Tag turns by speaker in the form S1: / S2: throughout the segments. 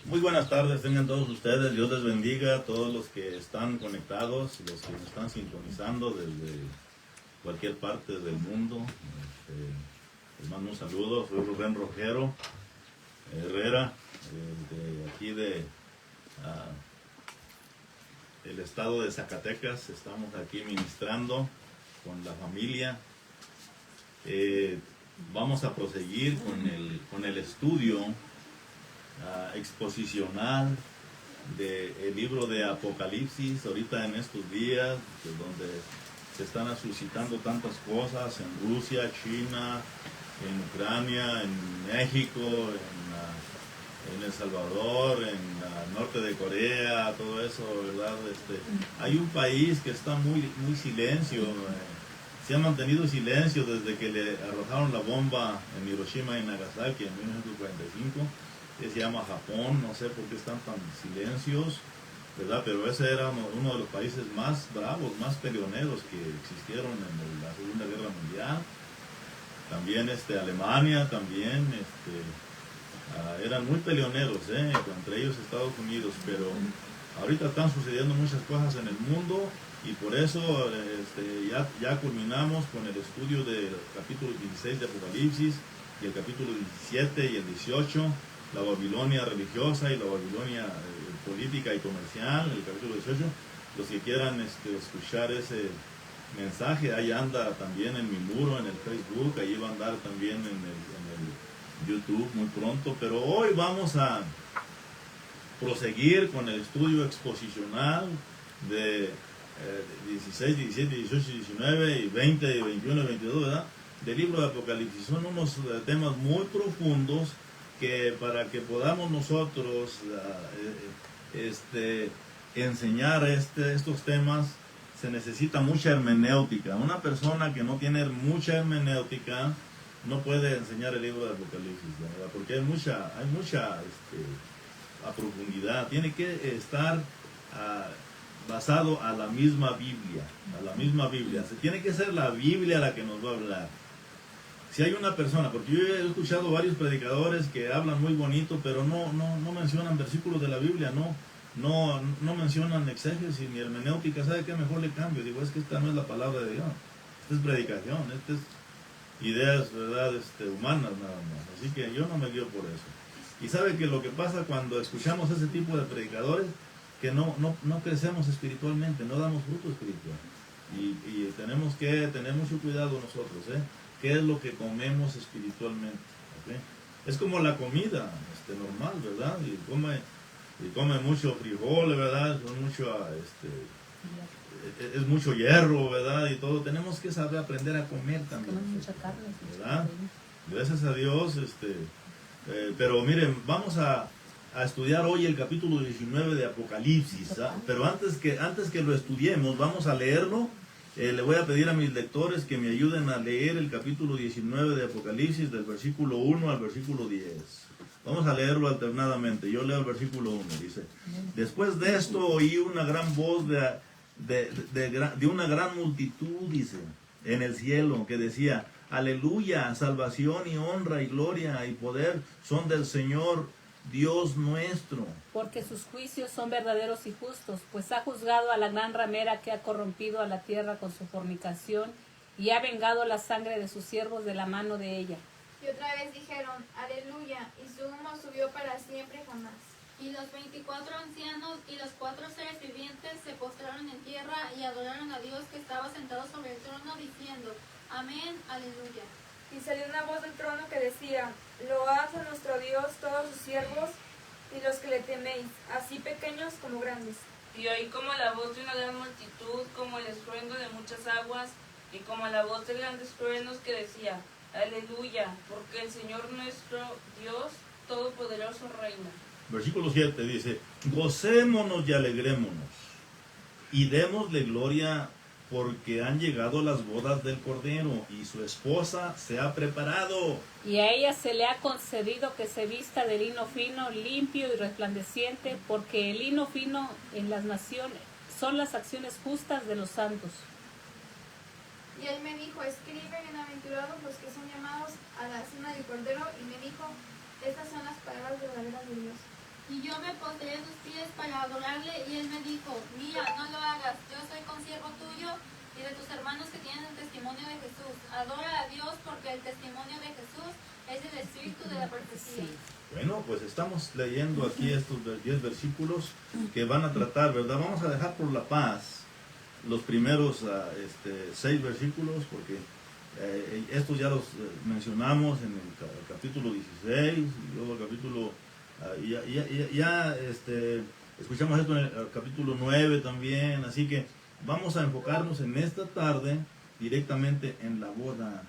S1: Muy buenas tardes, tengan todos ustedes. Dios les bendiga a todos los que están conectados, los que nos están sintonizando desde cualquier parte del mundo. Les mando un saludo. Soy Rubén Rogero Herrera, de aquí de el estado de Zacatecas. Estamos aquí ministrando con la familia. Vamos a proseguir con el estudio exposicional del libro de Apocalipsis. Ahorita en estos días, donde se están suscitando tantas cosas en Rusia, China, en Ucrania, en México, en El Salvador, en el norte de Corea, todo eso, ¿verdad? Hay un país que está muy silencio. Se ha mantenido silencio desde que le arrojaron la bomba en Hiroshima y Nagasaki en 1945, que se llama Japón. No sé por qué están tan silencios, ¿verdad? Pero ese era uno de los países más bravos, más peleoneros que existieron en la Segunda Guerra Mundial. También Alemania, también eran muy peleoneros, entre ellos Estados Unidos, pero ahorita están sucediendo muchas cosas en el mundo. Y por eso ya culminamos con el estudio del capítulo 16 de Apocalipsis y el capítulo 17 y el 18, la Babilonia religiosa y la Babilonia política y comercial, el capítulo 18. Los que quieran escuchar ese mensaje, ahí anda también en mi muro, en el Facebook, ahí va a andar también en el YouTube muy pronto. Pero hoy vamos a proseguir con el estudio exposicional de 16, 17, 18, 19 y 20, y 21 y 22, ¿verdad? Del libro de Apocalipsis. Son unos temas muy profundos que para que podamos nosotros enseñar estos temas se necesita mucha hermenéutica. Una persona que no tiene mucha hermenéutica no puede enseñar el libro de Apocalipsis, ¿verdad? Porque hay mucha a profundidad. Tiene que estar basado a la misma Biblia, Se tiene que ser la Biblia la que nos va a hablar. Si hay una persona, porque yo he escuchado varios predicadores que hablan muy bonito, pero no mencionan versículos de la Biblia, no mencionan exégesis ni hermenéutica. ¿Sabe qué? Mejor le cambio. Digo, es que esta no es la palabra de Dios. Esta es predicación, esta es ideas, ¿verdad? Humanas nada más. Así que yo no me guío por eso. Y sabe que lo que pasa cuando escuchamos ese tipo de predicadores, que no crecemos espiritualmente, no damos fruto espiritual. Y tenemos que tener mucho cuidado nosotros, ¿Qué es lo que comemos espiritualmente? ¿Okay? Es como la comida normal, ¿verdad? Y come mucho frijol, ¿verdad? Es mucho hierro, ¿verdad? Y todo. Tenemos que saber aprender a comer también. Mucha carne, ¿verdad? Gracias a Dios, pero miren, vamos a estudiar hoy el capítulo 19 de Apocalipsis, pero antes que lo estudiemos, vamos a leerlo. Le voy a pedir a mis lectores que me ayuden a leer el capítulo 19 de Apocalipsis, del versículo 1 al versículo 10. Vamos a leerlo alternadamente. Yo leo el versículo 1, dice: después de esto oí una gran voz de una gran multitud, dice, en el cielo, que decía: aleluya, salvación y honra y gloria y poder son del Señor Dios nuestro.
S2: Porque sus juicios son verdaderos y justos, pues ha juzgado a la gran ramera que ha corrompido a la tierra con su fornicación y ha vengado la sangre de sus siervos de la mano de ella.
S3: Y otra vez dijeron: aleluya, y su humo subió para siempre jamás.
S4: Y los 24 ancianos y los 4 seres vivientes se postraron en tierra y adoraron a Dios que estaba sentado sobre el trono, diciendo: amén, aleluya.
S3: Y salió una voz del trono que decía: load a nuestro Dios todos sus siervos y los que le teméis, así pequeños como grandes.
S5: Y oí como la voz de una gran multitud, como el estruendo de muchas aguas, y como la voz de grandes truenos que decía: aleluya, porque el Señor nuestro Dios Todopoderoso reina.
S1: Versículo 7 dice: gocémonos y alegrémonos, y démosle gloria, porque han llegado las bodas del Cordero, y su esposa se ha preparado.
S2: Y a ella se le ha concedido que se vista de lino fino, limpio y resplandeciente, porque el lino fino en las naciones son las acciones justas de los santos.
S3: Y él me dijo: escribe, bienaventurados los que son llamados a la cena del Cordero. Y me dijo: estas son las palabras verdaderas de Dios.
S4: Y yo me postré a sus pies para adorarle, y él me dijo, mira, no lo hagas, yo soy consiervo tuyo y de tus hermanos que tienen el testimonio de Jesús. Adora a Dios, porque el testimonio de Jesús es el espíritu de la profecía.
S2: Sí.
S1: Bueno, pues estamos leyendo aquí estos 10 versículos que van a tratar, ¿verdad? Vamos a dejar por la paz los primeros 6 versículos, porque estos ya los mencionamos en el capítulo 16, y luego el capítulo, escuchamos esto en el capítulo 9 también, así que vamos a enfocarnos en esta tarde directamente en la boda.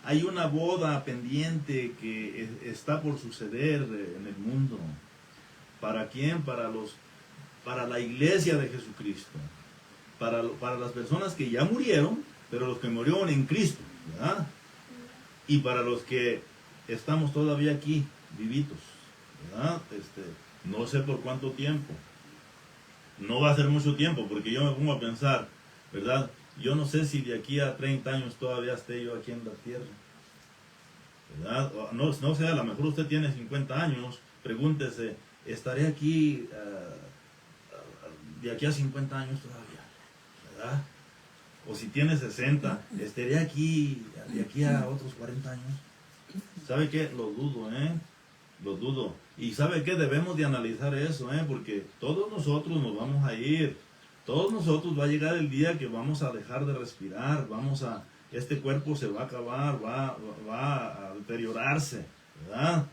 S1: Hay una boda pendiente que está por suceder en el mundo. ¿Para quién? Para la iglesia de Jesucristo. Para las personas que ya murieron, pero los que murieron en Cristo, ¿verdad? Y para los que estamos todavía aquí, vivitos, ¿verdad? No sé por cuánto tiempo. No va a ser mucho tiempo, porque yo me pongo a pensar, ¿verdad? Yo no sé si de aquí a 30 años todavía esté yo aquí en la tierra, ¿verdad? No sé, a lo mejor usted tiene 50 años, pregúntese, ¿estaré aquí de aquí a 50 años todavía? ¿Verdad? O si tiene 60, ¿estaré aquí de aquí a otros 40 años? ¿Sabe qué? Lo dudo, Lo dudo. Y ¿sabe qué? Debemos de analizar eso, porque todos nosotros nos vamos a ir. Todos nosotros va a llegar el día que vamos a dejar de respirar, este cuerpo se va a acabar, va a deteriorarse, ¿verdad?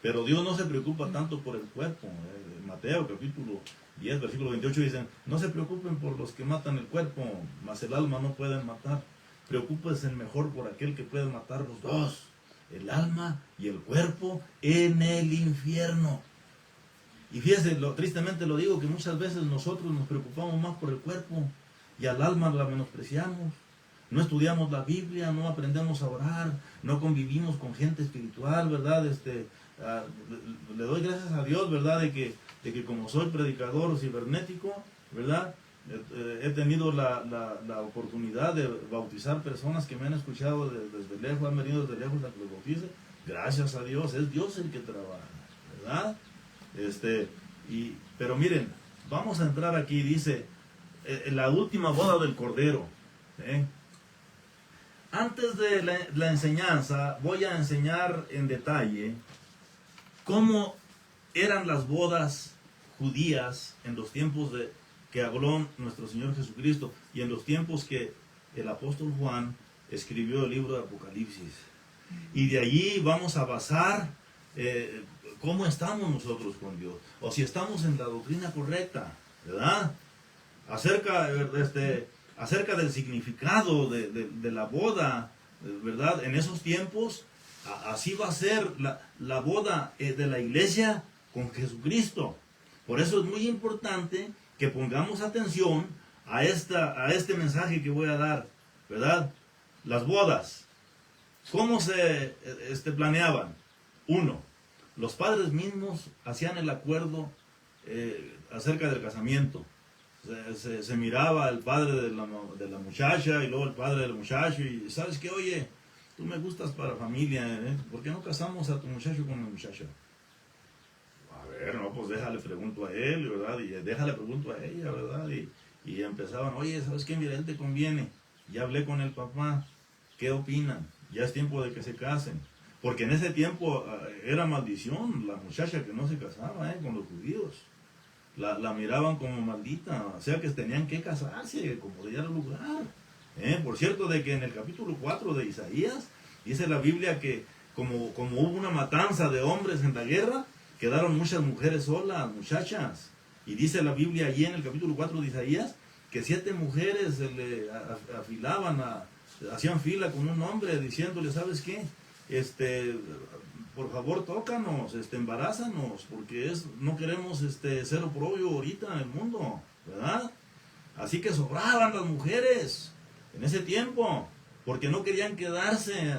S1: Pero Dios no se preocupa tanto por el cuerpo. Mateo capítulo 10, versículo 28 dicen, no se preocupen por los que matan el cuerpo, mas el alma no pueden matar. Preocúpense mejor por aquel que puede matar los dos, el alma y el cuerpo en el infierno. Y fíjese, tristemente lo digo, que muchas veces nosotros nos preocupamos más por el cuerpo y al alma la menospreciamos. No estudiamos la Biblia, no aprendemos a orar, no convivimos con gente espiritual, ¿verdad? Le doy gracias a Dios, ¿verdad? De que como soy predicador cibernético, ¿verdad? He tenido la oportunidad de bautizar personas que me han escuchado desde lejos, han venido desde lejos a que los bautice. Gracias a Dios, es Dios el que trabaja, ¿verdad? Pero miren, vamos a entrar aquí, dice, la última boda del Cordero. Antes de la enseñanza, voy a enseñar en detalle cómo eran las bodas judías en los tiempos que habló nuestro Señor Jesucristo y en los tiempos que el apóstol Juan escribió el libro de Apocalipsis. Y de allí vamos a basar cómo estamos nosotros con Dios, o si estamos en la doctrina correcta, ¿verdad? Acerca del significado de la boda, ¿verdad? En esos tiempos, así va a ser la boda de la iglesia con Jesucristo. Por eso es muy importante que pongamos atención a este mensaje que voy a dar, ¿verdad? Las bodas, ¿cómo se planeaban? 1. Los padres mismos hacían el acuerdo acerca del casamiento. Se miraba el padre de la muchacha y luego el padre del muchacho y ¿sabes qué? Oye, tú me gustas para familia, ¿por qué no casamos a tu muchacho con mi muchacha? A ver, no, pues déjale pregunto a él, ¿verdad? Y déjale pregunto a ella, ¿verdad? Y empezaban, oye, ¿sabes qué? Mira, él te conviene. Ya hablé con el papá, ¿qué opinan? Ya es tiempo de que se casen. Porque en ese tiempo era maldición la muchacha que no se casaba con los judíos. La miraban como maldita, o sea que tenían que casarse como de lugar. Por cierto, de que en el capítulo 4 de Isaías, dice la Biblia que como hubo una matanza de hombres en la guerra, quedaron muchas mujeres solas, muchachas. Y dice la Biblia allí en el capítulo 4 de Isaías, que 7 mujeres se le afilaban, hacían fila con un hombre diciéndole, ¿sabes qué? Por favor tócanos, embarázanos, porque no queremos ser oprobio ahorita en el mundo, ¿verdad? Así que sobraban las mujeres en ese tiempo, porque no querían quedarse,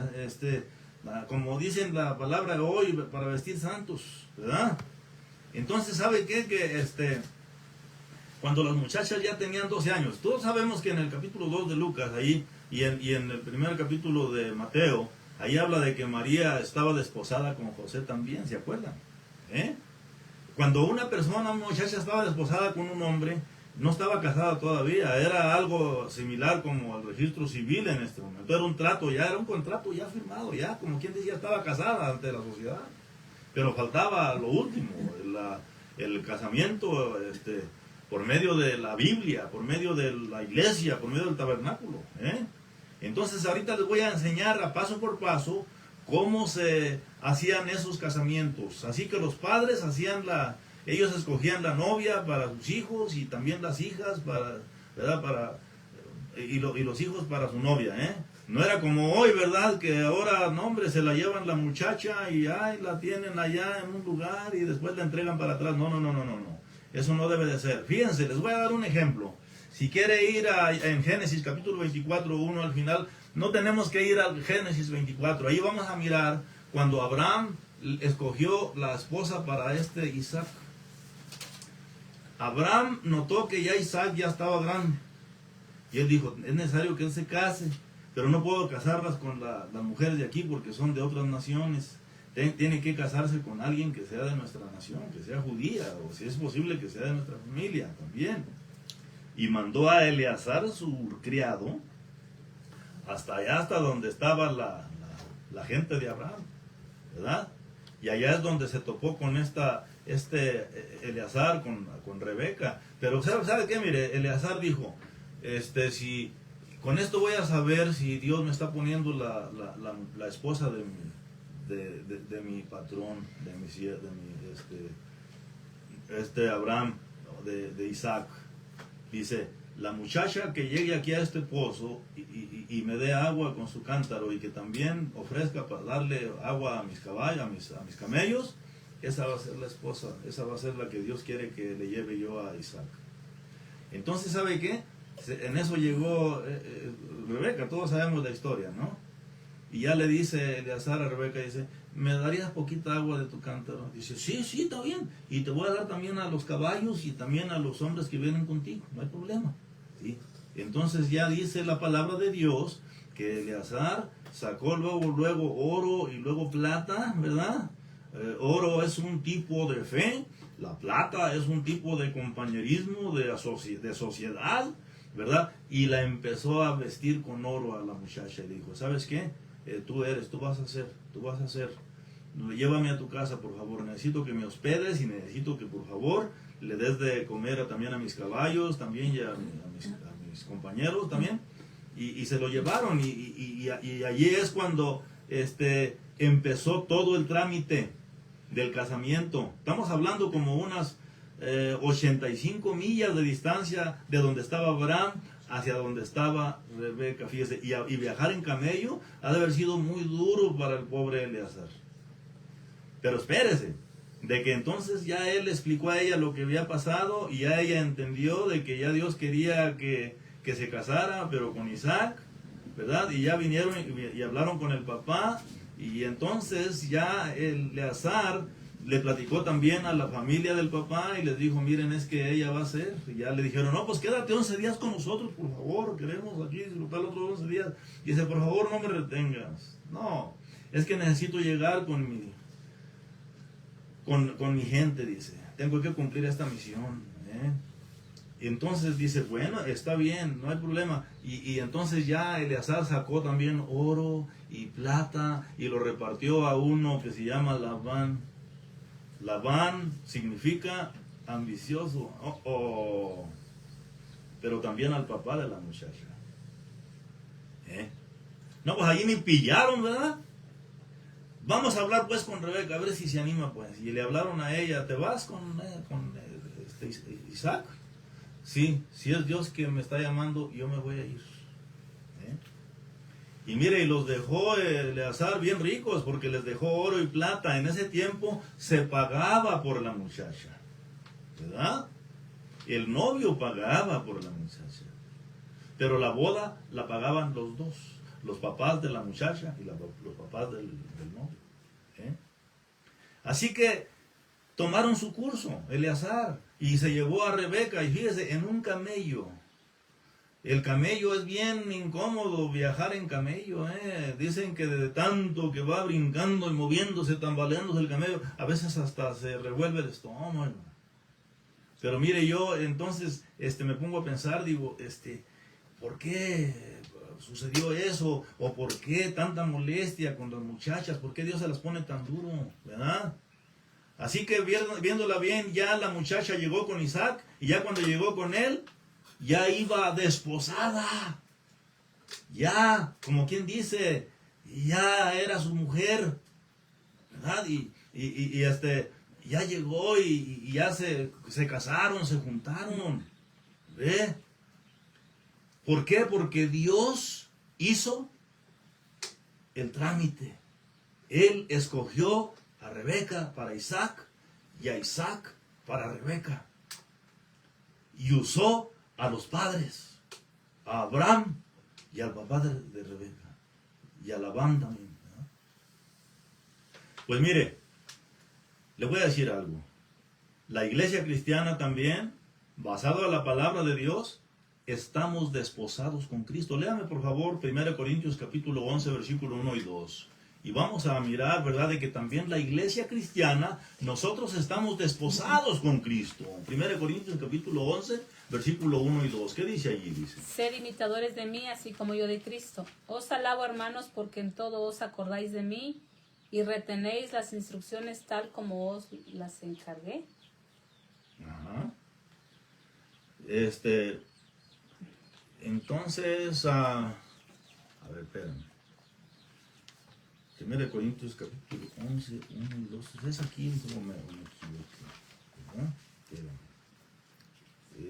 S1: como dicen la palabra hoy, para vestir santos, ¿verdad? Entonces, ¿sabe qué? Que cuando las muchachas ya tenían 12 años, todos sabemos que en el capítulo 2 de Lucas, ahí, y en el primer capítulo de Mateo, ahí habla de que María estaba desposada con José también, ¿se acuerdan? Cuando una muchacha estaba desposada con un hombre, no estaba casada todavía, era algo similar como el registro civil en este momento, era un trato ya, era un contrato ya firmado, ya como quien decía estaba casada ante la sociedad, pero faltaba lo último, el casamiento por medio de la Biblia, por medio de la iglesia, por medio del tabernáculo. Entonces ahorita les voy a enseñar a paso por paso cómo se hacían esos casamientos. Así que los padres ellos escogían la novia para sus hijos y también las hijas y los hijos para su novia. No era como hoy, ¿verdad? Que ahora, no, hombre, se la llevan la muchacha y la tienen allá en un lugar y después la entregan para atrás. No. Eso no debe de ser. Fíjense, les voy a dar un ejemplo. Si quiere ir en Génesis capítulo 24, 1 al final, no tenemos que ir al Génesis 24. Ahí vamos a mirar cuando Abraham escogió la esposa para Isaac. Abraham notó que ya Isaac ya estaba grande. Y él dijo, es necesario que él se case, pero no puedo casarlas con las mujeres de aquí porque son de otras naciones. Tiene que casarse con alguien que sea de nuestra nación, que sea judía, o si es posible que sea de nuestra familia también. Y mandó a Eleazar, su criado, hasta donde estaba la gente de Abraham, ¿verdad? Y allá es donde se topó con Eleazar, con Rebeca. Pero ¿sabe qué? Mire, Eleazar dijo, si con esto voy a saber si Dios me está poniendo la esposa de mi patrón, Abraham, de Isaac. Dice, la muchacha que llegue aquí a este pozo y me dé agua con su cántaro y que también ofrezca para darle agua a mis caballos, a mis camellos, esa va a ser la esposa, esa va a ser la que Dios quiere que le lleve yo a Isaac. Entonces, ¿sabe qué? En eso llegó Rebeca, todos sabemos la historia, ¿no? Y ya le dice Eleazar a Rebeca, dice, ¿me darías poquita agua de tu cántaro? Dice, sí, está bien. Y te voy a dar también a los caballos y también a los hombres que vienen contigo. No hay problema. ¿Sí? Entonces ya dice la palabra de Dios que Eleazar sacó luego oro y luego plata, ¿verdad? Oro es un tipo de fe. La plata es un tipo de compañerismo, de sociedad, ¿verdad? Y la empezó a vestir con oro a la muchacha y le dijo, ¿sabes qué? Tú vas a hacer, llévame a tu casa por favor, necesito que me hospedes y necesito que por favor le des de comer también a mis caballos, también y a mis compañeros también, y se lo llevaron y allí es cuando empezó todo el trámite del casamiento. Estamos hablando como unas 85 millas de distancia de donde estaba Abraham hacia donde estaba Rebeca, fíjese, y viajar en camello ha de haber sido muy duro para el pobre Eleazar. Pero espérese, de que entonces ya él explicó a ella lo que había pasado y ya ella entendió de que ya Dios quería que se casara, pero con Isaac, ¿verdad? Y ya vinieron y hablaron con el papá, y entonces ya Eleazar le platicó también a la familia del papá y les dijo, miren, es que ella va a ser. Y ya le dijeron, no, pues quédate 11 días con nosotros, por favor, queremos aquí disfrutar los otros 11 días. Y dice, por favor, no me retengas. No, es que necesito llegar con mi gente, dice. Tengo que cumplir esta misión. Y entonces dice, bueno, está bien, no hay problema. Y entonces ya Eleazar sacó también oro y plata y lo repartió a uno que se llama Labán. Labán significa ambicioso, pero también al papá de la muchacha. No, pues allí me pillaron, ¿verdad? Vamos a hablar pues con Rebeca, a ver si se anima pues. Y le hablaron a ella, ¿te vas con Isaac? Sí, si es Dios que me está llamando, yo me voy a ir. Y mire, y los dejó Eleazar bien ricos porque les dejó oro y plata. En ese tiempo se pagaba por la muchacha, ¿verdad? El novio pagaba por la muchacha. Pero la boda la pagaban los dos, los papás de la muchacha y los papás del novio. Así que tomaron su curso, Eleazar, y se llevó a Rebeca, y fíjese, en un camello. El camello es bien incómodo viajar en camello, Dicen que de tanto que va brincando y moviéndose, tambaleándose el camello, a veces hasta se revuelve el estómago, hermano. Pero mire, yo entonces me pongo a pensar, digo, ¿por qué sucedió eso? ¿O por qué tanta molestia con las muchachas? ¿Por qué Dios se las pone tan duro? ¿Verdad? Así que viéndola bien, ya la muchacha llegó con Isaac, y ya cuando llegó con él, ya iba desposada. Ya, como quien dice, ya era su mujer, ¿verdad? Y ya llegó y ya se casaron, se juntaron. ¿Ve? ¿Por qué? Porque Dios hizo el trámite. Él escogió a Rebeca para Isaac y a Isaac para Rebeca. Y usó a los padres, a Abraham y al papá de Rebeca, y a Labán también, ¿verdad? Pues mire, le voy a decir algo. La iglesia cristiana también, basado en la palabra de Dios, estamos desposados con Cristo. Léame por favor 1 Corintios capítulo 11, versículo 1 y 2. Y vamos a mirar, ¿verdad?, de que también la iglesia cristiana, nosotros estamos desposados con Cristo. 1 Corintios capítulo 11, versículo 1 y 2. ¿Qué dice allí? Dice:
S2: Sed imitadores de mí, así como yo de Cristo. Os alabo, hermanos, porque en todo os acordáis de mí y retenéis las instrucciones tal como os las encargué.
S1: Ajá. Entonces, a ver, espérame. 1 Corintios capítulo 11, 1 y 2. Es aquí, no me equivoco, ¿verdad?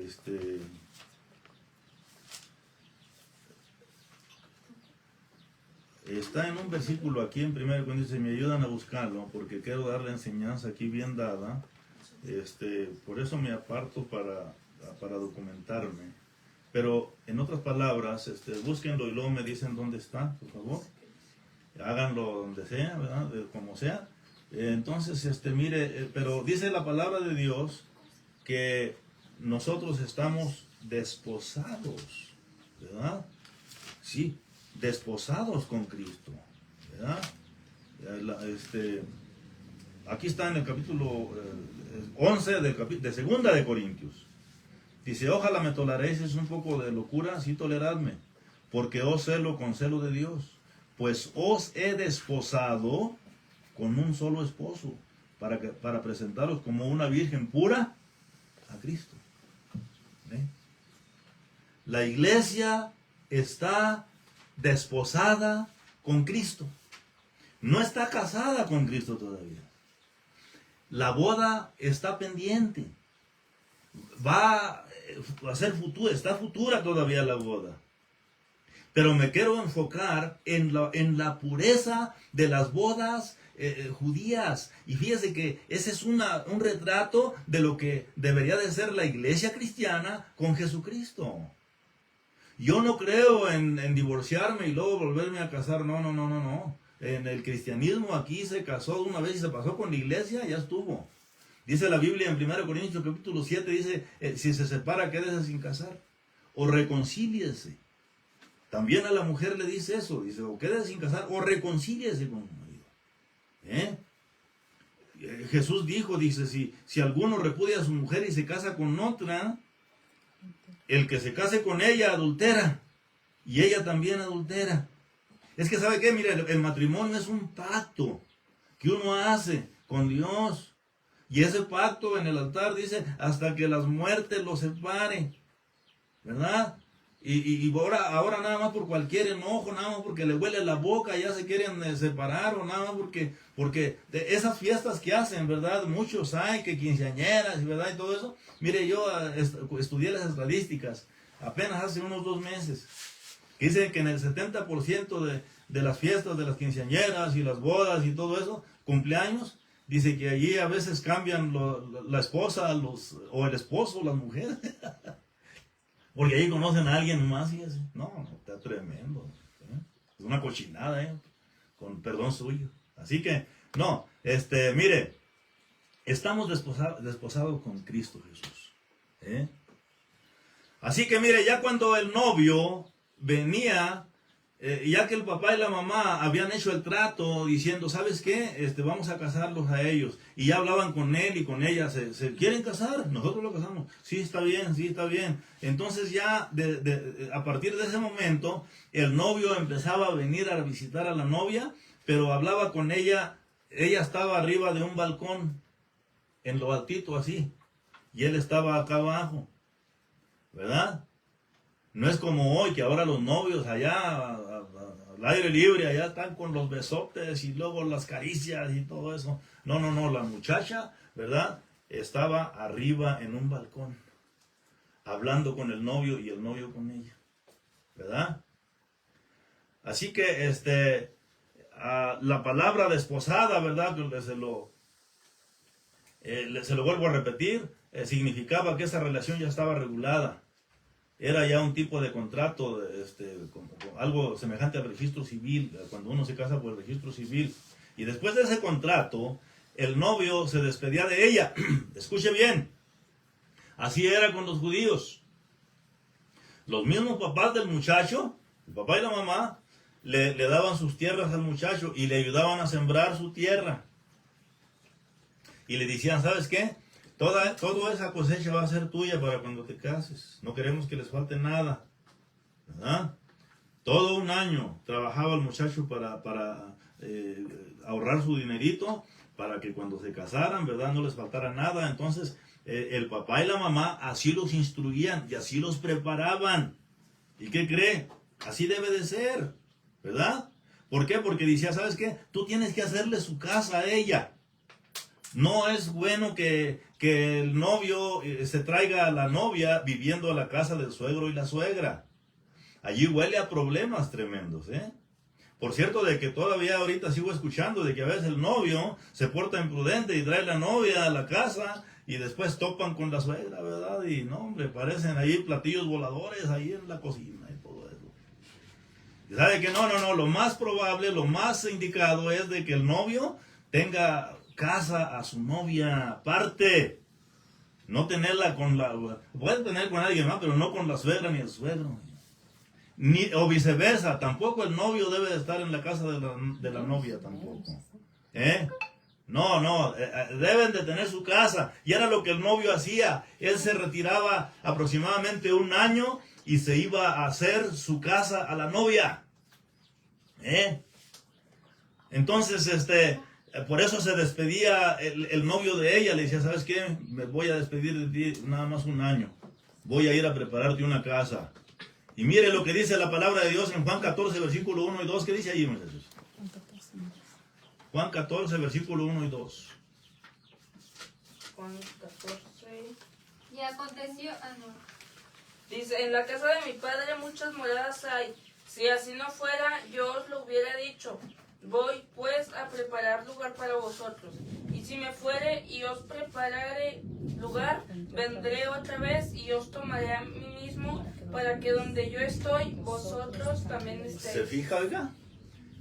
S1: Espérame. Está en un versículo aquí en 1 Corintios, si me ayudan a buscarlo, porque quiero dar la enseñanza aquí bien dada. Por eso me aparto para documentarme. Pero en otras palabras, búsquenlo y luego me dicen dónde está, por favor. Háganlo donde sea, ¿verdad? Como sea. Entonces, mire, pero dice la palabra de Dios que nosotros estamos desposados, ¿verdad? Sí, desposados con Cristo, ¿verdad? Aquí está en el capítulo 11 de Segunda de Corintios. Dice: ojalá me toleraréis, es un poco de locura, sí, toleradme, porque os celo con celo de Dios, pues os he desposado con un solo esposo, para presentaros como una virgen pura a Cristo. ¿Eh? La iglesia está desposada con Cristo. No está casada con Cristo todavía. La boda está pendiente. Va a ser futura, está futura todavía la boda. Pero me quiero enfocar en la pureza de las bodas judías. Y fíjese que ese es un retrato de lo que debería de ser la iglesia cristiana con Jesucristo. Yo no creo en divorciarme y luego volverme a casar. No. En el cristianismo aquí se casó una vez y se pasó con la iglesia, ya estuvo. Dice la Biblia en 1 Corintios capítulo 7, dice, si se separa, quédese sin casar. O reconcíliese. También a la mujer le dice eso, dice, o quédese sin casar, o reconcíliese con su marido. Jesús dijo, dice, si alguno repudia a su mujer y se casa con otra, el que se case con ella adultera, y ella también adultera. Es que, ¿sabe qué? Mire, el matrimonio es un pacto que uno hace con Dios. Y ese pacto en el altar dice, hasta que las muertes los separen, ¿verdad? Y ahora nada más por cualquier enojo, nada más porque le huele la boca, ya se quieren separar, o nada más porque de esas fiestas que hacen, ¿verdad? Muchos hay, que quinceañeras, ¿verdad? Y todo eso. Mire, yo estudié las estadísticas apenas hace unos 2 meses. Dicen que en el 70% de las fiestas de las quinceañeras y las bodas y todo eso, cumpleaños, dice que allí a veces cambian la esposa o el esposo, las mujeres. Porque ahí conocen a alguien más y así. No, está tremendo. Es una cochinada, con perdón suyo. Así que, no, mire, estamos desposados con Cristo Jesús. Así que mire, ya cuando el novio venía, ya que el papá y la mamá habían hecho el trato diciendo, ¿sabes qué? Vamos a casarlos a ellos. Y ya hablaban con él y con ella, ¿se quieren casar? Nosotros lo casamos. Sí, está bien, sí, está bien. Entonces ya a partir de ese momento, el novio empezaba a venir a visitar a la novia, pero hablaba con ella. Ella estaba arriba de un balcón, en lo altito así, y él estaba acá abajo, ¿verdad? No es como hoy, que ahora los novios allá al aire libre, allá están con los besotes y luego las caricias y todo eso. No, la muchacha, ¿verdad? Estaba arriba en un balcón, hablando con el novio y el novio con ella, ¿verdad? Así que la palabra desposada, ¿verdad? Se lo vuelvo a repetir, significaba que esa relación ya estaba regulada. Era ya un tipo de contrato, como algo semejante al registro civil, cuando uno se casa por el registro civil. Y después de ese contrato, el novio se despedía de ella. Escuche bien, así era con los judíos. Los mismos papás del muchacho, el papá y la mamá, le daban sus tierras al muchacho y le ayudaban a sembrar su tierra. Y le decían, ¿sabes qué? Toda esa cosecha va a ser tuya para cuando te cases. No queremos que les falte nada, ¿verdad? Todo un año trabajaba el muchacho para ahorrar su dinerito, para que cuando se casaran, ¿verdad? No les faltara nada. Entonces, el papá y la mamá así los instruían y así los preparaban. ¿Y qué cree? Así debe de ser, ¿verdad? ¿Por qué? Porque decía, ¿sabes qué? Tú tienes que hacerle su casa a ella. No es bueno que el novio se traiga a la novia viviendo a la casa del suegro y la suegra. Allí huele a problemas tremendos, ¿eh? Por cierto, de que todavía ahorita sigo escuchando de que a veces el novio se porta imprudente y trae la novia a la casa y después topan con la suegra, ¿verdad? Y no, hombre, parecen ahí platillos voladores ahí en la cocina y todo eso. Y sabe que no, lo más probable, lo más indicado es de que el novio tenga casa a su novia aparte, no tenerla puede tener con alguien más, pero no con la suegra ni el suegro, o viceversa. Tampoco el novio debe de estar en la casa de la novia tampoco, deben de tener su casa. Y era lo que el novio hacía. Él se retiraba aproximadamente un año y se iba a hacer su casa a la novia, entonces por eso se despedía el novio de ella. Le decía, ¿sabes qué? Me voy a despedir de ti nada más un año. Voy a ir a prepararte una casa. Y mire lo que dice la palabra de Dios en Juan 14, versículo 1 y 2. ¿Qué dice allí, muchachos? Juan 14, versículo 1 y 2.
S5: Juan 14.
S4: Y aconteció...
S5: Dice, en la casa de mi padre muchas moradas hay. Si así no fuera, yo os lo hubiera dicho. Voy pues a preparar lugar para vosotros. Y si me fuere y os preparare lugar, vendré otra vez y os tomaré a mí mismo, para que donde yo estoy, vosotros también estéis.
S1: ¿Se fija, oiga?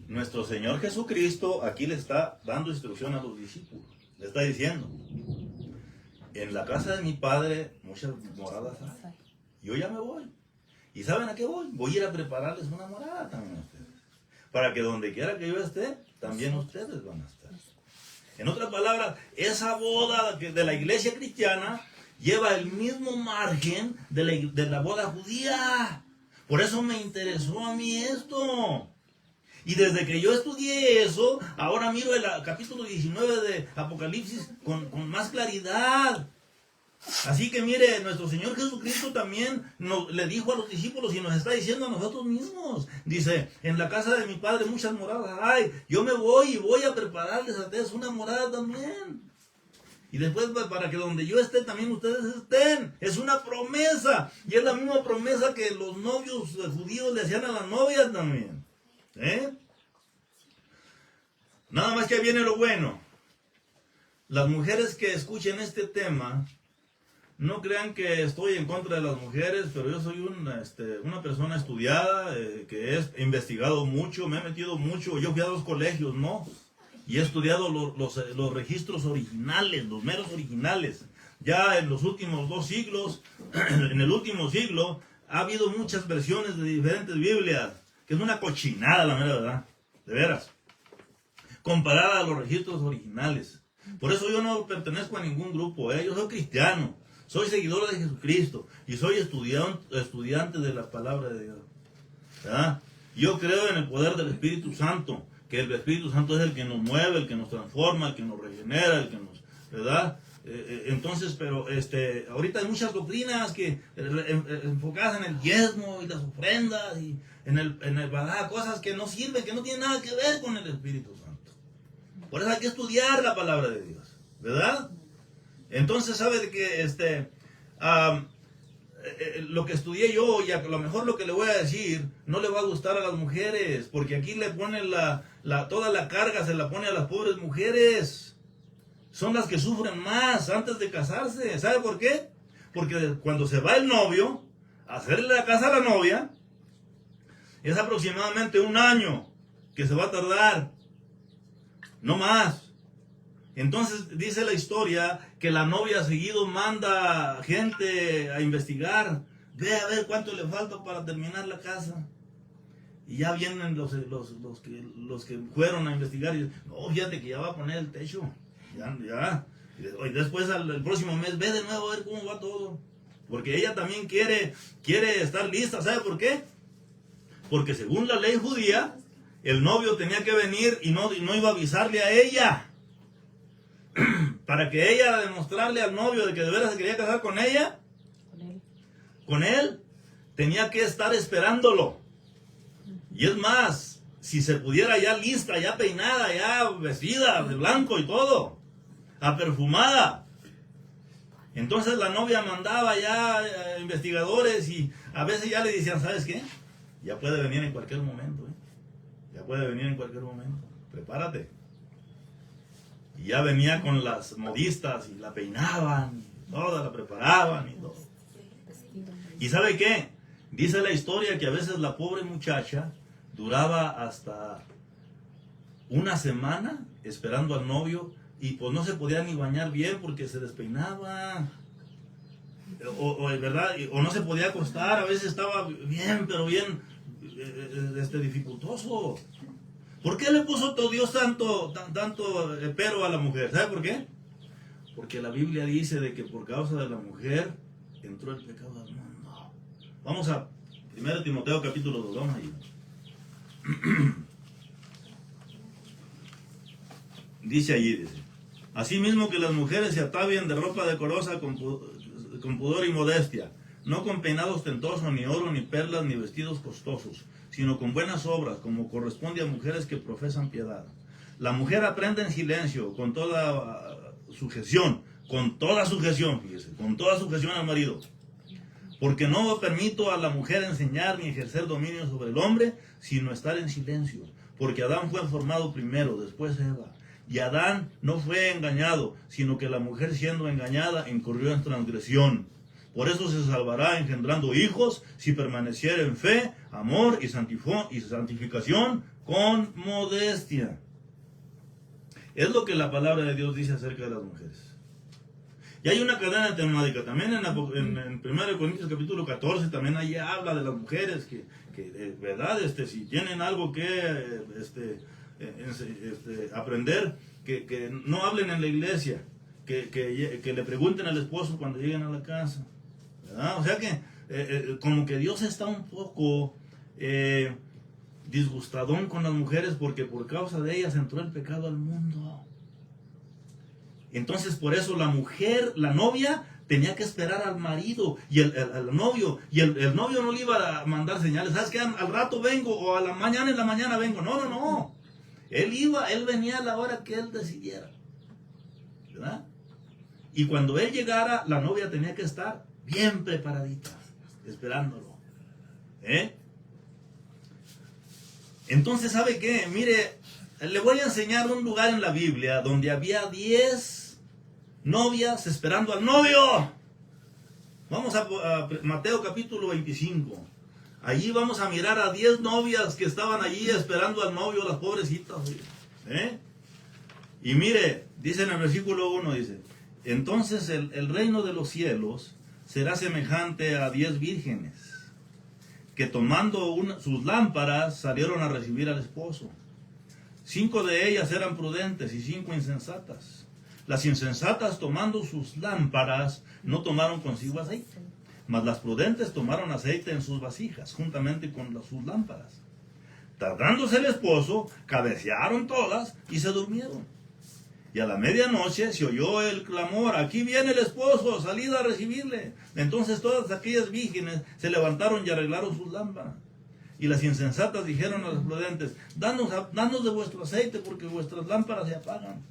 S1: Nuestro Señor Jesucristo aquí le está dando instrucción a los discípulos. Le está diciendo, en la casa de mi Padre muchas moradas hay. Yo ya me voy. ¿Y saben a qué voy? Voy a ir a prepararles una morada también a ustedes, para que donde quiera que yo esté, también ustedes van a estar. En otras palabras, esa boda de la iglesia cristiana lleva el mismo margen de la boda judía. Por eso me interesó a mí esto. Y desde que yo estudié eso, ahora miro el capítulo 19 de Apocalipsis con más claridad. Así que mire, nuestro Señor Jesucristo también le dijo a los discípulos y nos está diciendo a nosotros mismos. Dice, en la casa de mi Padre muchas moradas hay. Yo me voy y voy a prepararles a ustedes una morada también. Y después para que donde yo esté también ustedes estén. Es una promesa. Y es la misma promesa que los novios judíos le hacían a las novias también. Nada más que viene lo bueno. Las mujeres que escuchen este tema, no crean que estoy en contra de las mujeres, pero yo soy una persona estudiada, que he investigado mucho, me he metido mucho. Yo fui a 2 colegios, ¿no? Y he estudiado los registros originales, los meros originales. ya en los últimos 2 siglos, en el último siglo, ha habido muchas versiones de diferentes Biblias, que es una cochinada, la mera verdad, de veras, comparada a los registros originales. Por eso yo no pertenezco a ningún grupo, yo soy cristiano, soy seguidor de Jesucristo y soy estudiante de la palabra de Dios, ¿verdad? Yo creo en el poder del Espíritu Santo, que el Espíritu Santo es el que nos mueve, el que nos transforma, el que nos regenera, el que nos, ¿verdad? Entonces, pero ahorita hay muchas doctrinas que enfocadas en el diezmo y las ofrendas y en el ¿verdad? Cosas que no sirven, que no tienen nada que ver con el Espíritu Santo. Por eso hay que estudiar la palabra de Dios, ¿verdad? Entonces, ¿sabe de que lo que estudié yo, y a lo mejor lo que le voy a decir no le va a gustar a las mujeres, porque aquí le ponen toda la carga, se la pone a las pobres mujeres. Son las que sufren más antes de casarse. ¿Sabe por qué? Porque cuando se va el novio a hacerle la casa a la novia, es aproximadamente 1 año que se va a tardar, no más. Entonces dice la historia que la novia seguido manda gente a investigar, ve a ver cuánto le falta para terminar la casa. Y ya vienen los que fueron a investigar y dicen, no, fíjate que ya va a poner el techo. Ya. Y después el próximo mes ve de nuevo a ver cómo va todo. Porque ella también quiere estar lista. ¿Sabe por qué? Porque según la ley judía, el novio tenía que venir y no iba a avisarle a ella. Para que ella demostrarle al novio de que de veras se quería casar con ella, con él, tenía que estar esperándolo. Y es más, si se pudiera ya lista, ya peinada, ya vestida de blanco y todo, perfumada. Entonces la novia mandaba ya investigadores y a veces ya le decían, ¿sabes qué? Ya puede venir en cualquier momento, ya puede venir en cualquier momento, prepárate. Y ya venía con las modistas y la peinaban, y toda la preparaban y todo. ¿Y sabe qué? Dice la historia que a veces la pobre muchacha duraba hasta 1 semana esperando al novio y pues no se podía ni bañar bien porque se despeinaba. ¿Verdad? O no se podía acostar, a veces estaba bien, pero bien dificultoso. ¿Por qué le puso todo Dios tanto pero a la mujer? ¿Sabe por qué? Porque la Biblia dice de que por causa de la mujer entró el pecado al mundo. Vamos a 1 Timoteo capítulo 2, vamos ahí. Dice allí, asimismo que las mujeres se atavían de ropa decorosa con pudor y modestia, no con peinado ostentoso, ni oro, ni perlas, ni vestidos costosos, sino con buenas obras, como corresponde a mujeres que profesan piedad. La mujer aprende en silencio, con toda sujeción, fíjese, con toda sujeción al marido. Porque no permito a la mujer enseñar ni ejercer dominio sobre el hombre, sino estar en silencio. Porque Adán fue formado primero, después Eva. Y Adán no fue engañado, sino que la mujer siendo engañada incurrió en transgresión. Por eso se salvará engendrando hijos, si permaneciera en fe, amor y santificación con modestia. Es lo que la palabra de Dios dice acerca de las mujeres. Y hay una cadena temática también en 1 Corintios capítulo 14, también ahí habla de las mujeres que verdad, si tienen algo que aprender, que no hablen en la iglesia, que le pregunten al esposo cuando lleguen a la casa, ¿verdad? O sea que como que Dios está un poco disgustadón con las mujeres porque por causa de ellas entró el pecado al mundo. Entonces por eso la mujer, la novia, tenía que esperar al marido y al novio, y el novio no le iba a mandar señales, ¿sabes qué? Al rato vengo, o en la mañana vengo. No. Él venía a la hora que él decidiera, ¿verdad? Y cuando él llegara, la novia tenía que estar bien preparadita, esperándolo, Entonces, ¿sabe qué? Mire, le voy a enseñar un lugar en la Biblia donde había 10 novias esperando al novio. Vamos a Mateo capítulo 25. Allí vamos a mirar a 10 novias que estaban allí esperando al novio, las pobrecitas. Y mire, dice en el versículo 1, dice, entonces el reino de los cielos será semejante a 10 vírgenes, que tomando sus lámparas salieron a recibir al esposo. 5 de ellas eran prudentes y 5 insensatas. Las insensatas, tomando sus lámparas, no tomaron consigo aceite, mas las prudentes tomaron aceite en sus vasijas, juntamente con sus lámparas. Tardándose el esposo, cabecearon todas y se durmieron. Y a la medianoche se oyó el clamor: aquí viene el esposo, salid a recibirle. Entonces todas aquellas vírgenes se levantaron y arreglaron sus lámparas. Y las insensatas dijeron a los prudentes: danos de vuestro aceite, porque vuestras lámparas se apagan.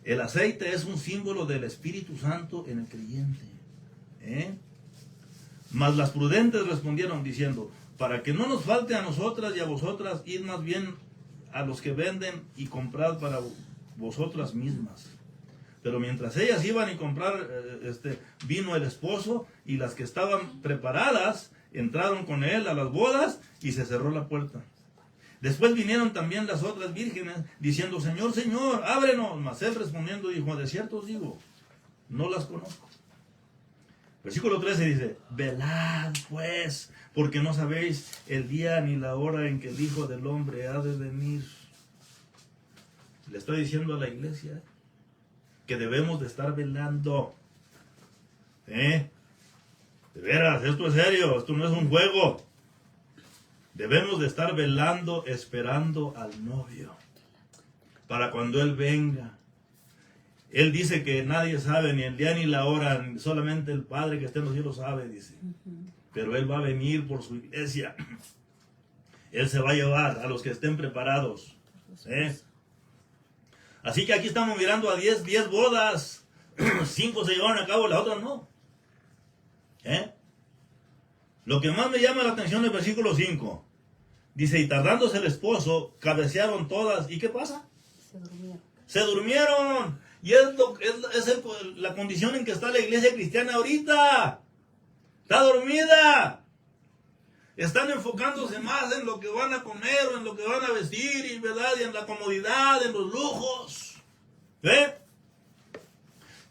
S1: El aceite es un símbolo del Espíritu Santo en el creyente. Mas las prudentes respondieron diciendo: para que no nos falte a nosotras y a vosotras, id más bien a los que venden y comprad para vosotras mismas. Pero mientras ellas iban a comprar, vino el esposo, y las que estaban preparadas entraron con él a las bodas, y se cerró la puerta. Después vinieron también las otras vírgenes, diciendo: Señor, Señor, ábrenos. Mas él respondiendo dijo: de cierto os digo, no las conozco. Versículo 13 dice: velad pues, porque no sabéis el día ni la hora en que el Hijo del Hombre ha de venir. Le estoy diciendo a la iglesia que debemos de estar velando. De veras, esto es serio, esto no es un juego. Debemos de estar velando, esperando al novio, para cuando Él venga. Él dice que nadie sabe ni el día ni la hora, solamente el Padre que está en los cielos sabe, dice. Pero Él va a venir por su iglesia. Él se va a llevar a los que estén preparados. Así que aquí estamos mirando a 10 bodas. 5 se llevaron a cabo, las otras no. Lo que más me llama la atención es el versículo 5. Dice: y tardándose el esposo, cabecearon todas. ¿Y qué pasa? Se durmieron. Y es la condición en que está la iglesia cristiana ahorita. Está dormida. Están enfocándose más en lo que van a comer, o en lo que van a vestir, y, ¿verdad?, y en la comodidad, en los lujos.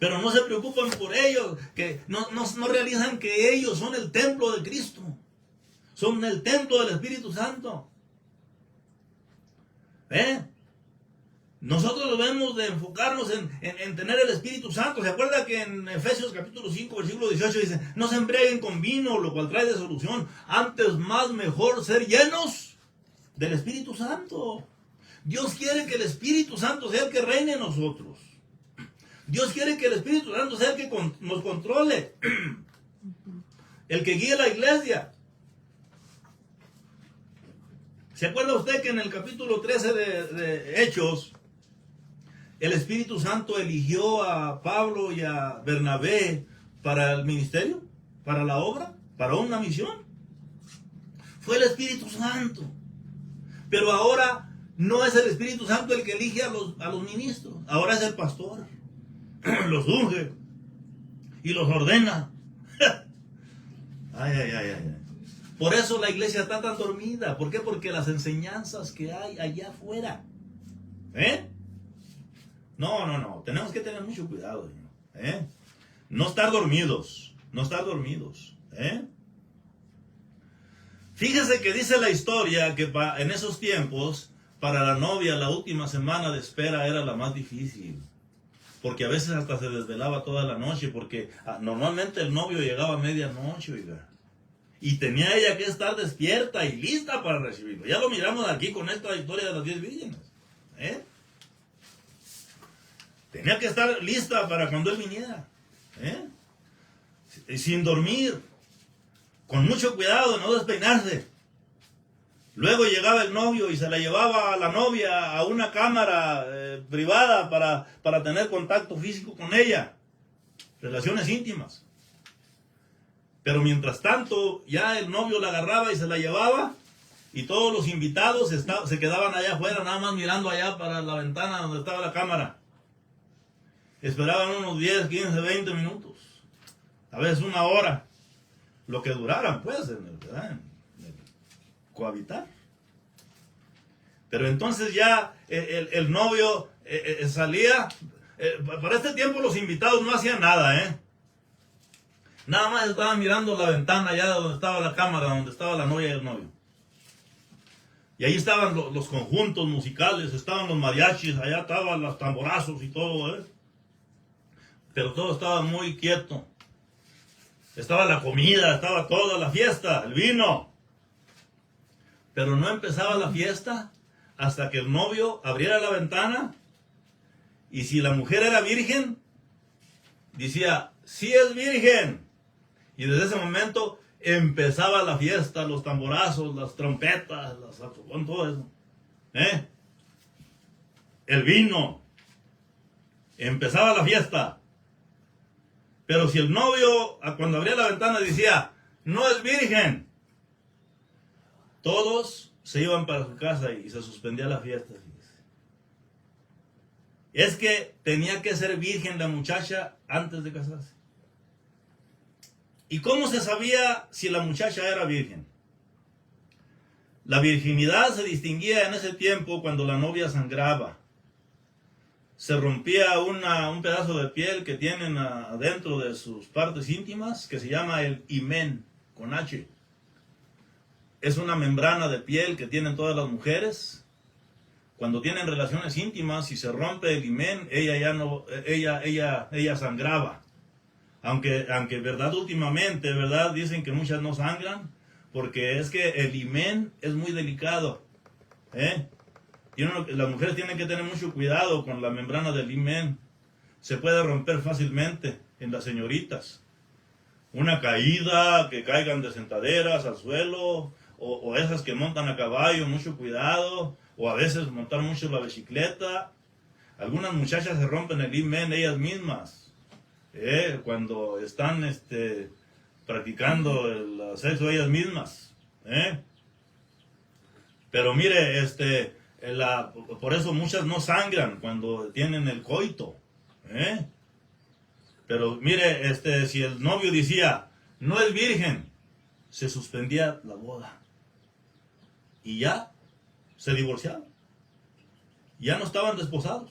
S1: Pero no se preocupan por ellos, que no realizan que ellos son el templo de Cristo. Son el templo del Espíritu Santo. Nosotros debemos de enfocarnos en tener el Espíritu Santo. ¿Se acuerda que en Efesios capítulo 5, versículo 18 dice: no se embriaguen con vino, lo cual trae disolución, antes más mejor ser llenos del Espíritu Santo? Dios quiere que el Espíritu Santo sea el que reine en nosotros. Dios quiere que el Espíritu Santo sea el que nos controle, el que guíe la iglesia. ¿Se acuerda usted que en el capítulo 13 de Hechos, el Espíritu Santo eligió a Pablo y a Bernabé para el ministerio, para la obra, para una misión? Fue el Espíritu Santo. Pero ahora no es el Espíritu Santo el que elige a los ministros. Ahora es el pastor. Los unge y los ordena. Ay. Por eso la iglesia está tan dormida. ¿Por qué? Porque las enseñanzas que hay allá afuera. No. Tenemos que tener mucho cuidado. No estar dormidos. Fíjese que dice la historia que en esos tiempos, para la novia, la última semana de espera era la más difícil. Porque a veces hasta se desvelaba toda la noche, porque normalmente el novio llegaba a medianoche, oiga. Y tenía ella que estar despierta y lista para recibirlo. Ya lo miramos aquí con esta historia de las 10 vírgenes. Tenía que estar lista para cuando él viniera. Sin dormir. Con mucho cuidado de no despeinarse. Luego llegaba el novio y se la llevaba a la novia a una cámara privada para tener contacto físico con ella. Relaciones íntimas. Pero mientras tanto, ya el novio la agarraba y se la llevaba, y todos los invitados se quedaban allá afuera, nada más mirando allá para la ventana donde estaba la cámara. Esperaban unos 10, 15, 20 minutos, a veces una hora, lo que duraran, pues, en el cohabitar. Pero entonces ya el novio salía, para este tiempo los invitados no hacían nada, Nada más estaban mirando la ventana allá donde estaba la cámara, donde estaba la novia y el novio. Y ahí estaban los conjuntos musicales, estaban los mariachis, allá estaban los tamborazos y todo, Pero todo estaba muy quieto. Estaba la comida, estaba toda la fiesta, el vino. Pero no empezaba la fiesta hasta que el novio abriera la ventana. Y si la mujer era virgen, decía, sí es virgen. Y desde ese momento empezaba la fiesta, los tamborazos, las trompetas, las saxofón, todo eso. El vino. Empezaba la fiesta. Pero si el novio, cuando abría la ventana, decía, no es virgen, todos se iban para su casa y se suspendía la fiesta. Es que tenía que ser virgen la muchacha antes de casarse. ¿Y cómo se sabía si la muchacha era virgen? La virginidad se distinguía en ese tiempo cuando la novia sangraba. Se rompía un pedazo de piel que tienen adentro de sus partes íntimas, que se llama el himen, con H. Es una membrana de piel que tienen todas las mujeres. Cuando tienen relaciones íntimas y se rompe el himen, ella sangraba. Aunque verdad, últimamente, verdad, dicen que muchas no sangran, porque es que el himen es muy delicado, Las mujeres tienen que tener mucho cuidado con la membrana del himen. Se puede romper fácilmente en las señoritas. Una caída, que caigan de sentaderas al suelo, o esas que montan a caballo, mucho cuidado, o a veces montar mucho la bicicleta. Algunas muchachas se rompen el himen ellas mismas, cuando están practicando el sexo ellas mismas. Pero mire, por eso muchas no sangran cuando tienen el coito. Pero mire, si el novio decía, no es virgen, se suspendía la boda. Y ya se divorciaban. Ya no estaban desposados.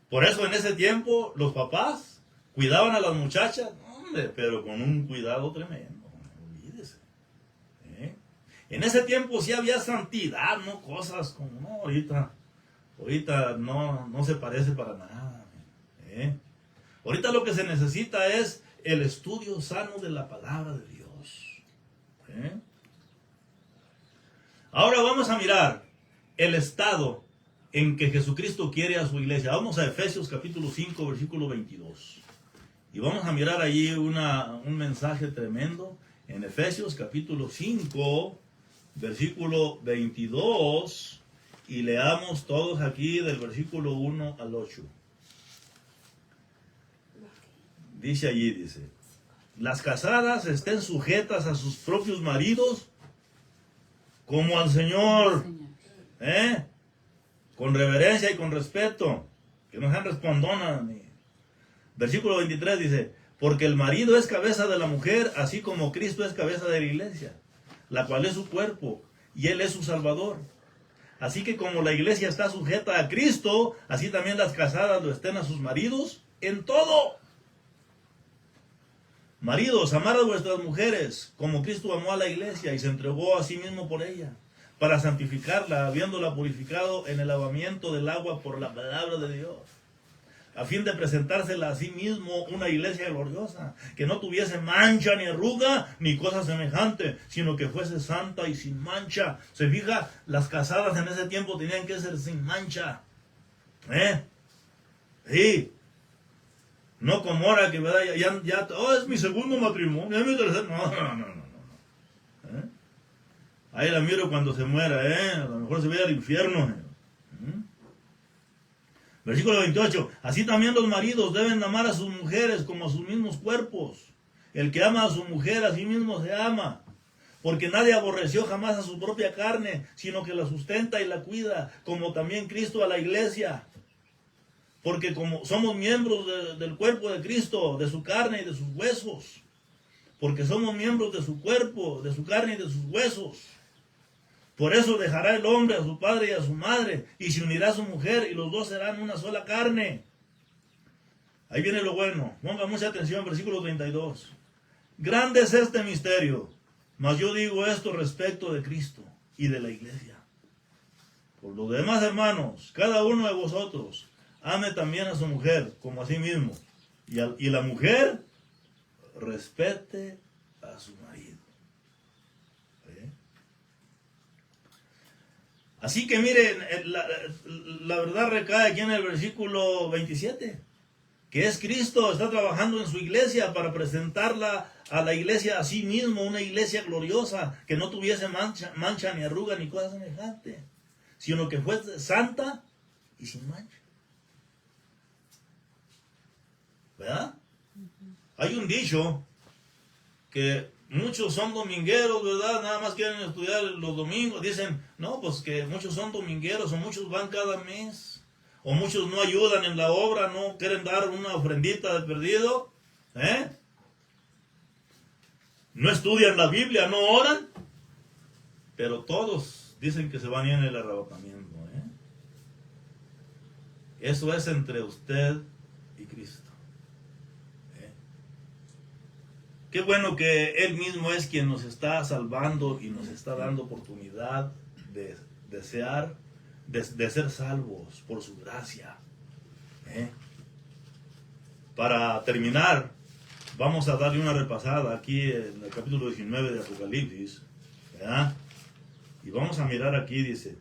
S1: Por eso en ese tiempo los papás cuidaban a las muchachas, hombre, pero con un cuidado tremendo. Olvídese. En ese tiempo sí había santidad, no cosas como no, ahorita no se parece para nada. Ahorita lo que se necesita es el estudio sano de la palabra de Dios. Ahora vamos a mirar el estado en que Jesucristo quiere a su iglesia. Vamos a Efesios capítulo 5, versículo 22. Y vamos a mirar allí un mensaje tremendo en Efesios capítulo 5, versículo 22. Y leamos todos aquí del versículo 1 al 8. Dice allí, las casadas estén sujetas a sus propios maridos como al Señor. Con reverencia y con respeto, que no sean respondonas. Versículo 23 dice, porque el marido es cabeza de la mujer, así como Cristo es cabeza de la iglesia, la cual es su cuerpo, y Él es su Salvador. Así que como la iglesia está sujeta a Cristo, así también las casadas lo estén a sus maridos en todo. Maridos, amad a vuestras mujeres, como Cristo amó a la iglesia y se entregó a sí mismo por ella, para santificarla, habiéndola purificado en el lavamiento del agua por la palabra de Dios, a fin de presentársela a sí mismo una iglesia gloriosa, que no tuviese mancha ni arruga ni cosa semejante, sino que fuese santa y sin mancha. Se fija, las casadas en ese tiempo tenían que ser sin mancha. Sí. No como ahora que ya es mi segundo matrimonio, es mi tercer. No. Ahí la miro cuando se muera, a lo mejor se vaya al infierno. Versículo 28. Así también los maridos deben amar a sus mujeres como a sus mismos cuerpos. El que ama a su mujer a sí mismo se ama. Porque nadie aborreció jamás a su propia carne, sino que la sustenta y la cuida, como también Cristo a la iglesia. Porque como somos miembros del cuerpo de Cristo, de su carne y de sus huesos. Porque somos miembros de su cuerpo, de su carne y de sus huesos.
S6: Por eso dejará el hombre a su padre y a su madre, y se unirá a su mujer, y los dos serán una sola carne. Ahí viene lo bueno. Ponga mucha atención, versículo 32. Grande es este misterio, mas yo digo esto respecto de Cristo y de la iglesia. Por lo demás, hermanos, cada uno de vosotros ame también a su mujer como a sí mismo, y la mujer respete a su marido. ¿Eh? Así que miren, la verdad recae aquí en el versículo 27, que es Cristo, está trabajando en su iglesia para presentarla a la iglesia a sí mismo, una iglesia gloriosa, que no tuviese mancha ni arruga ni cosa semejante, sino que fuese santa y sin mancha. ¿Verdad? Hay un dicho que muchos son domingueros, ¿verdad? Nada más quieren estudiar los domingos. Dicen, no, pues que muchos son domingueros, o muchos van cada mes, o muchos no ayudan en la obra, no quieren dar una ofrendita de perdido, no estudian la Biblia, no oran, pero todos dicen que se van a ir en el arrebatamiento. Eso es entre usted y Cristo. Qué bueno que Él mismo es quien nos está salvando y nos está dando oportunidad de desear, de ser salvos por su gracia. Para terminar, vamos a darle una repasada aquí en el capítulo 19 de Apocalipsis, ¿verdad? Y vamos a mirar aquí, dice,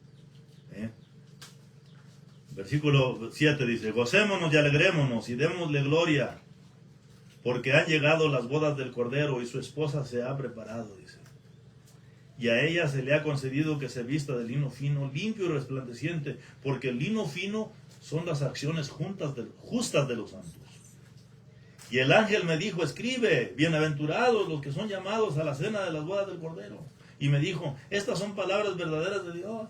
S6: versículo 7 dice, gocémonos y alegrémonos y démosle gloria, porque han llegado las bodas del Cordero y su esposa se ha preparado, dice. Y a ella se le ha concedido que se vista de lino fino, limpio y resplandeciente, porque el lino fino son las acciones justas de los santos. Y el ángel me dijo, escribe, bienaventurados los que son llamados a la cena de las bodas del Cordero. Y me dijo, estas son palabras verdaderas de Dios.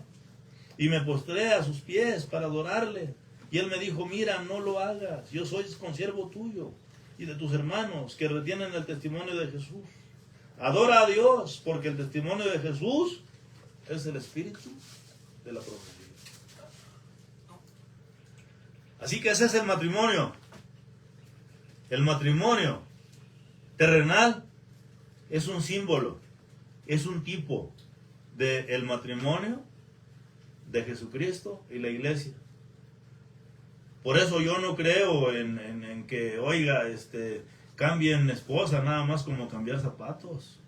S6: Y me postré a sus pies para adorarle. Y él me dijo, mira, no lo hagas, yo soy consiervo tuyo y de tus hermanos que retienen el testimonio de Jesús. Adora a Dios, porque el testimonio de Jesús es el espíritu de la profecía. Así que ese es el matrimonio. El matrimonio terrenal es un símbolo, es un tipo del matrimonio de Jesucristo y la iglesia. Por eso yo no creo en que, oiga, cambien esposa nada más como cambiar zapatos.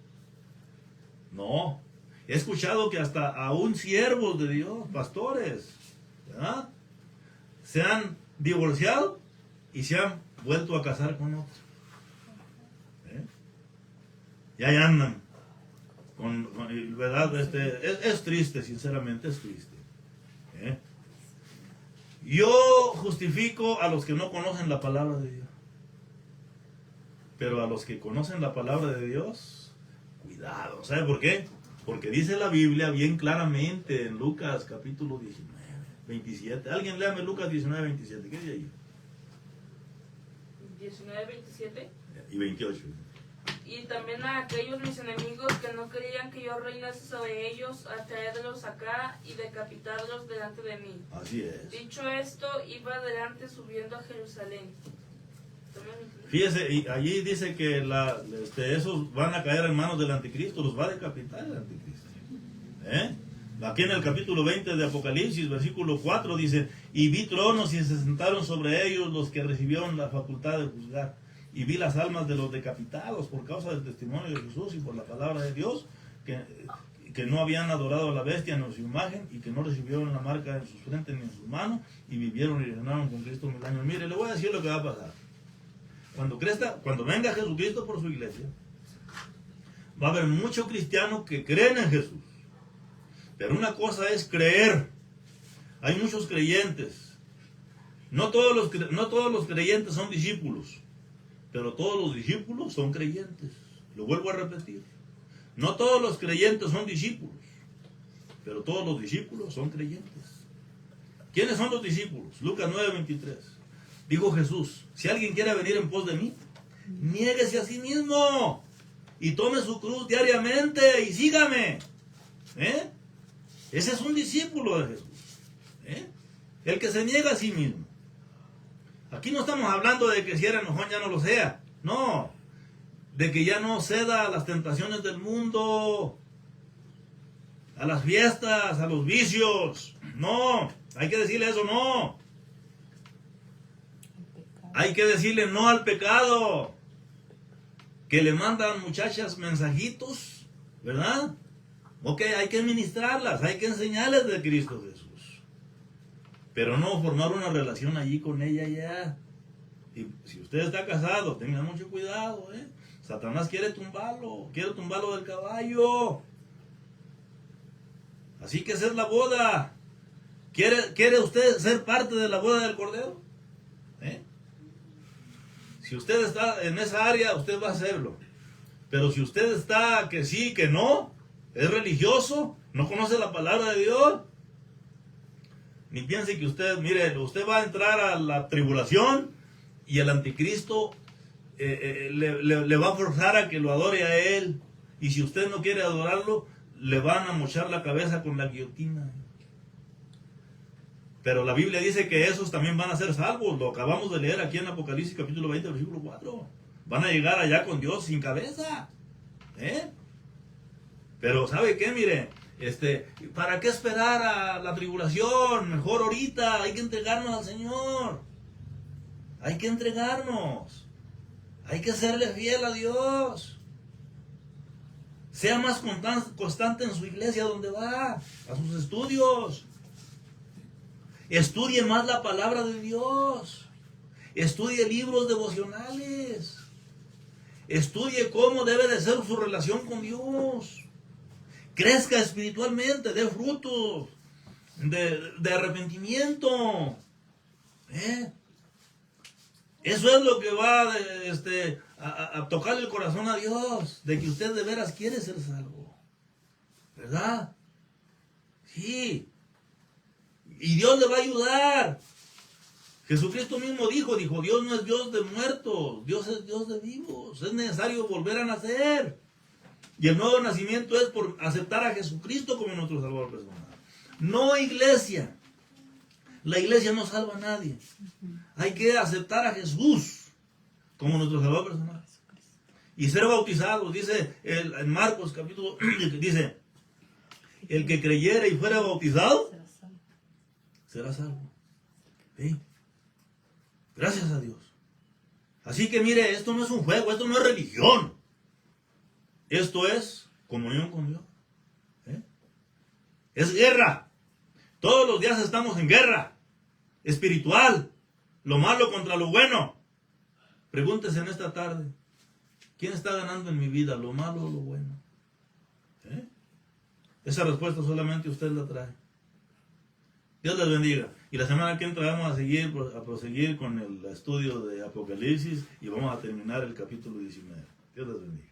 S6: No. He escuchado que hasta aún siervos de Dios, pastores, ¿verdad?, se han divorciado y se han vuelto a casar con otro. Y ahí andan. ¿Verdad? Es triste, sinceramente, es triste. Yo justifico a los que no conocen la palabra de Dios. Pero a los que conocen la palabra de Dios, cuidado. ¿Sabe por qué? Porque dice la Biblia bien claramente en Lucas capítulo 19, 27. Alguien léame Lucas 19, 27. ¿Qué dice ahí?
S5: 19, 27.
S6: Y 28.
S5: Y también a aquellos mis enemigos que no querían que yo reinase sobre ellos, a traerlos acá y decapitarlos delante de mí.
S6: Así es.
S5: Dicho esto, iba adelante subiendo a Jerusalén.
S6: Fíjese, y allí dice que esos van a caer en manos del anticristo, los va a decapitar el anticristo. Aquí en el capítulo 20 de Apocalipsis, versículo 4 dice, y vi tronos y se sentaron sobre ellos los que recibieron la facultad de juzgar. Y vi las almas de los decapitados por causa del testimonio de Jesús y por la palabra de Dios, que no habían adorado a la bestia ni a su imagen, y que no recibieron la marca en sus frentes ni en sus manos, y vivieron y reinaron con Cristo 1000 años. Mire, le voy a decir lo que va a pasar. Cuando venga Jesucristo por su iglesia, va a haber muchos cristianos que creen en Jesús. Pero una cosa es creer. Hay muchos creyentes. No todos los creyentes son discípulos. Pero todos los discípulos son creyentes. Lo vuelvo a repetir. No todos los creyentes son discípulos. Pero todos los discípulos son creyentes. ¿Quiénes son los discípulos? Lucas 9:23. Dijo Jesús, si alguien quiere venir en pos de mí, niéguese a sí mismo y tome su cruz diariamente y sígame. Ese es un discípulo de Jesús. El que se niega a sí mismo. Aquí no estamos hablando de que si era enojón ya no lo sea. No. De que ya no ceda a las tentaciones del mundo, a las fiestas, a los vicios. No. Hay que decirle eso, no. Hay que decirle no al pecado. Que le mandan muchachas mensajitos, ¿verdad? Ok, hay que ministrarlas, hay que enseñarles de Cristo Jesús. Pero no formar una relación allí con ella ya. Y si usted está casado, tenga mucho cuidado, Satanás quiere tumbarlo del caballo. Así que esa es la boda. ¿Quiere usted ser parte de la boda del Cordero? Si usted está en esa área, usted va a hacerlo. Pero si usted está que sí, que no, es religioso, no conoce la palabra de Dios, ni piense que usted, mire, usted va a entrar a la tribulación y el anticristo le va a forzar a que lo adore a él. Y si usted no quiere adorarlo, le van a mochar la cabeza con la guillotina. Pero la Biblia dice que esos también van a ser salvos. Lo acabamos de leer aquí en Apocalipsis capítulo 20, versículo 4. Van a llegar allá con Dios sin cabeza. Pero ¿sabe qué? Mire, ¿para qué esperar a la tribulación? Mejor ahorita hay que entregarnos al Señor. Hay que entregarnos. Hay que serle fiel a Dios. Sea más constante en su iglesia donde va, a sus estudios. Estudie más la palabra de Dios. Estudie libros devocionales. Estudie cómo debe de ser su relación con Dios. Crezca espiritualmente, dé frutos de arrepentimiento. Eso es lo que va a tocar el corazón a Dios, de que usted de veras quiere ser salvo. ¿Verdad? Sí. Y Dios le va a ayudar. Jesucristo mismo dijo, Dios no es Dios de muertos, Dios es Dios de vivos. Es necesario volver a nacer. Y el nuevo nacimiento es por aceptar a Jesucristo como nuestro Salvador personal. No iglesia. La iglesia no salva a nadie. Hay que aceptar a Jesús como nuestro Salvador personal. Y ser bautizados, dice en Marcos capítulo, dice, el que creyere y fuera bautizado, será salvo. ¿Sí? Gracias a Dios. Así que mire, esto no es un juego, esto no es religión. Esto es comunión con Dios. Es guerra. Todos los días estamos en guerra espiritual. Lo malo contra lo bueno. Pregúntese en esta tarde, ¿quién está ganando en mi vida, lo malo o lo bueno? Esa respuesta solamente usted la trae. Dios les bendiga. Y la semana que entra vamos a proseguir con el estudio de Apocalipsis y vamos a terminar el capítulo 19. Dios les bendiga.